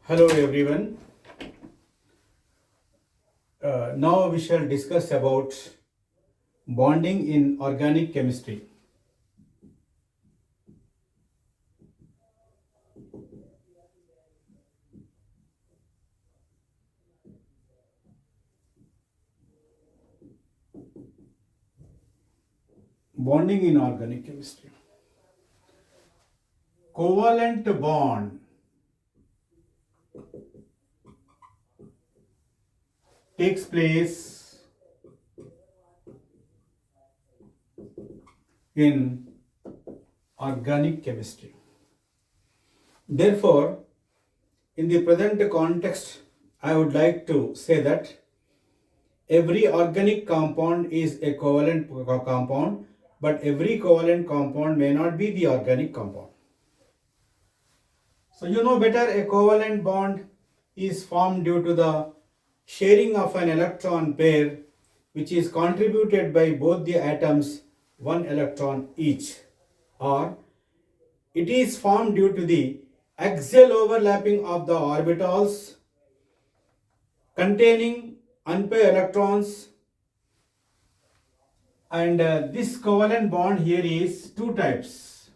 Hello everyone. Now we shall discuss about bonding in organic chemistry. Bonding in organic chemistry. Covalent bond takes place in organic chemistry. Therefore, in the present context, I would like to say that every organic compound is a covalent compound, but every covalent compound may not be the organic compound. So you know better, a covalent bond is formed due to the sharing of an electron pair which is contributed by both the atoms one electron each, or it is formed due to the axial overlapping of the orbitals containing unpaired electrons. And this covalent bond here is two types: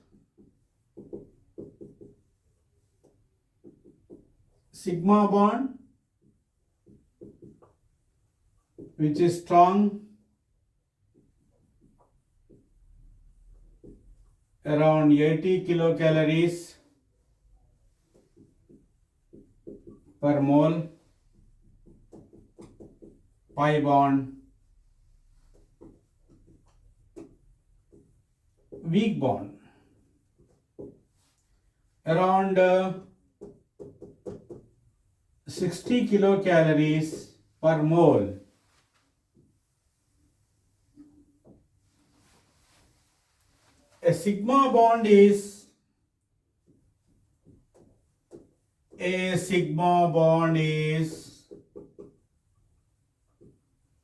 sigma bond, which is strong around 80 kilocalories per mole, pi bond, weak bond around 60 kilocalories per mole. A sigma bond is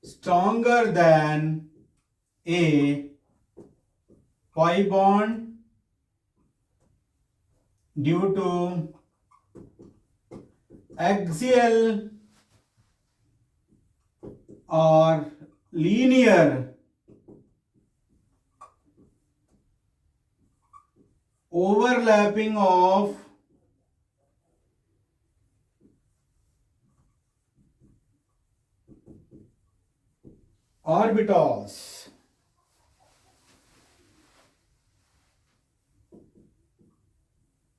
stronger than a pi bond due to axial or linear overlapping of orbitals.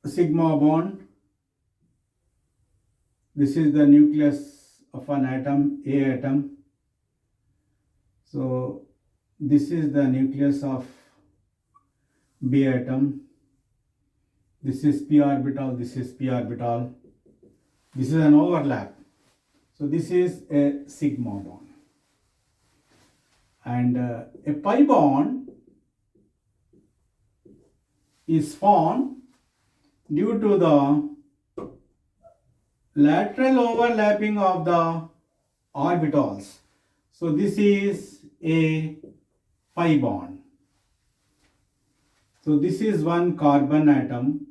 Sigma bond, this is the nucleus of an atom, A atom. So this is the nucleus of B atom. This is p orbital, this is p orbital. This is an overlap. So this is a sigma bond. And a pi bond is formed due to the lateral overlapping of the orbitals. So this is a pi bond. So this is one carbon atom.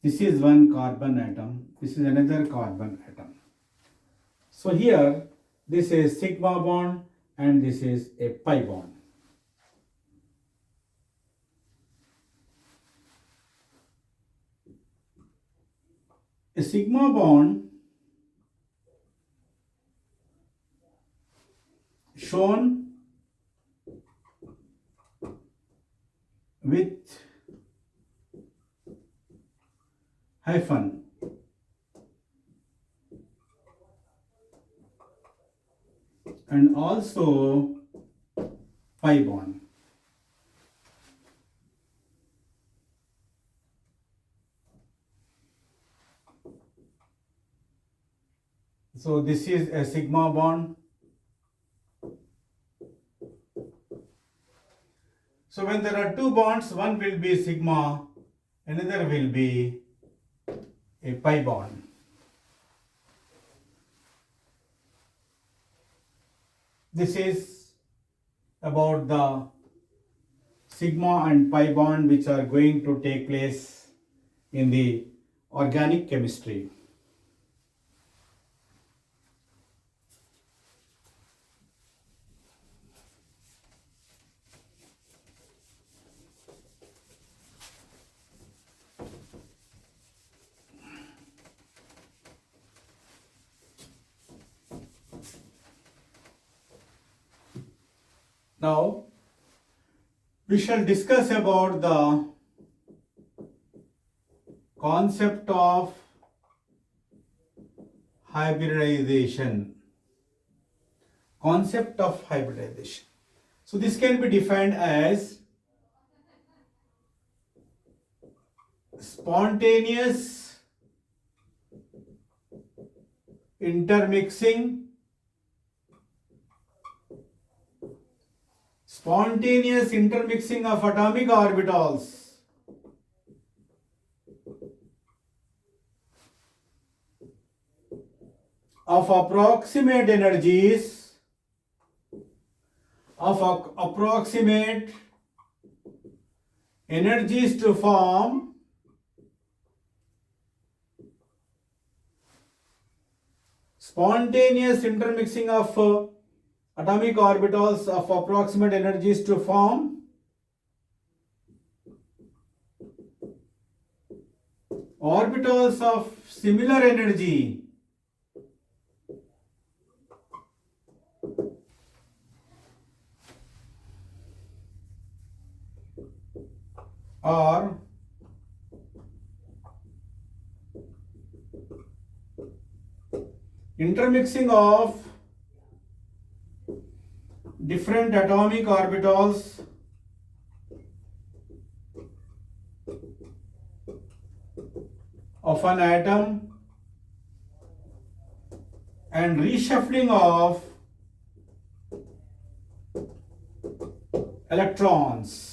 This is one carbon atom. This is another carbon atom. So here this is sigma bond and this is a pi bond. A sigma bond shown with hyphen and also pi bond. So this is a sigma bond. So when there are two bonds, one will be sigma, another will be a pi bond. This is about the sigma and pi bond which are going to take place in the organic chemistry. Now we shall discuss about the concept of hybridization. Concept of hybridization. So this can be defined as spontaneous intermixing of atomic orbitals of approximate energies to form spontaneous intermixing of atomic orbitals of approximate energies to form orbitals of similar energy or intermixing of different atomic orbitals of an atom and reshuffling of electrons.